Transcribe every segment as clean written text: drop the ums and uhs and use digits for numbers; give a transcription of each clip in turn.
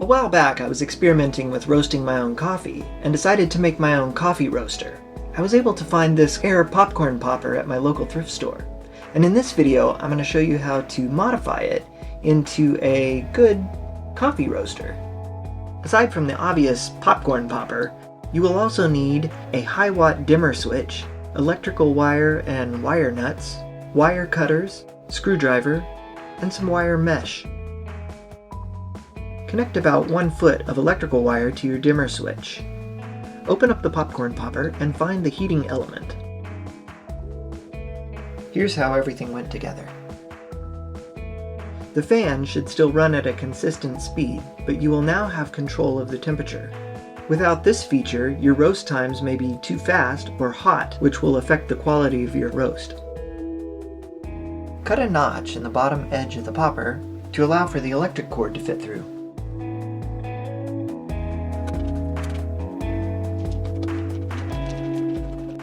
while back, I was experimenting with roasting my own coffee and decided to make my own coffee roaster. I was able to find this air popcorn popper at my local thrift store. And in this video, I'm going to show you how to modify it into a good coffee roaster. Aside from the obvious popcorn popper, you will also need a high watt dimmer switch, electrical wire and wire nuts, wire cutters, screwdriver, and some wire mesh. Connect about 1 foot of electrical wire to your dimmer switch. Open up the popcorn popper and find the heating element. Here's how everything went together. The fan should still run at a consistent speed, but you will now have control of the temperature. Without this feature, your roast times may be too fast or hot, which will affect the quality of your roast. Cut a notch in the bottom edge of the popper to allow for the electric cord to fit through.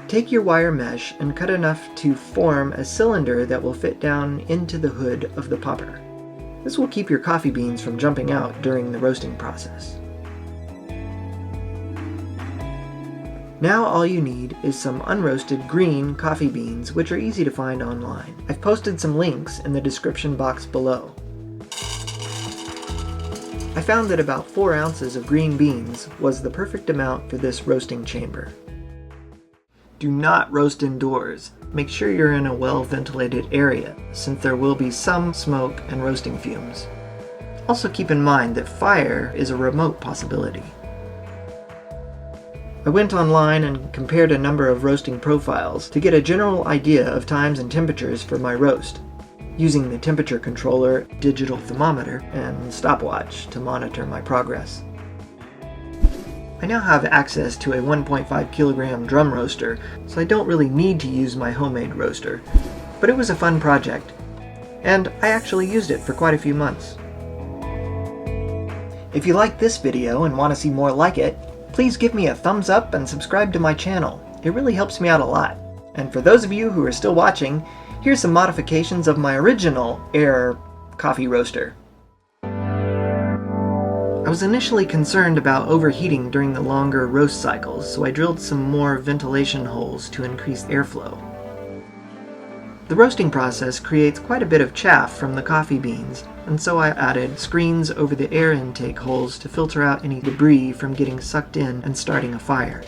Take your wire mesh and cut enough to form a cylinder that will fit down into the hood of the popper. This will keep your coffee beans from jumping out during the roasting process. Now all you need is some unroasted green coffee beans, which are easy to find online. I've posted some links in the description box below. I found that about 4 ounces of green beans was the perfect amount for this roasting chamber. Do not roast indoors. Make sure you're in a well-ventilated area, since there will be some smoke and roasting fumes. Also keep in mind that fire is a remote possibility. I went online and compared a number of roasting profiles to get a general idea of times and temperatures for my roast, using the temperature controller, digital thermometer, and stopwatch to monitor my progress. I now have access to a 1.5 kilogram drum roaster, so I don't really need to use my homemade roaster, but it was a fun project, and I actually used it for quite a few months. If you liked this video and want to see more like it, please give me a thumbs up and subscribe to my channel. It really helps me out a lot. And for those of you who are still watching, here's some modifications of my original air coffee roaster. I was initially concerned about overheating during the longer roast cycles, so I drilled some more ventilation holes to increase airflow. The roasting process creates quite a bit of chaff from the coffee beans, and so I added screens over the air intake holes to filter out any debris from getting sucked in and starting a fire.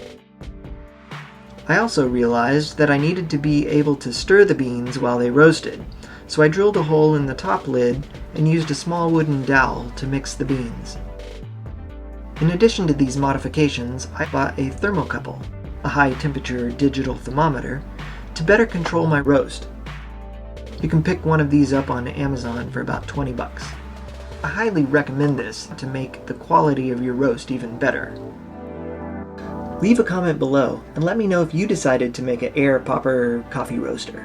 I also realized that I needed to be able to stir the beans while they roasted, so I drilled a hole in the top lid and used a small wooden dowel to mix the beans. In addition to these modifications, I bought a thermocouple, a high-temperature digital thermometer, to better control my roast. You can pick one of these up on Amazon for about 20 bucks. I highly recommend this to make the quality of your roast even better. Leave a comment below and let me know if you decided to make an air popper coffee roaster.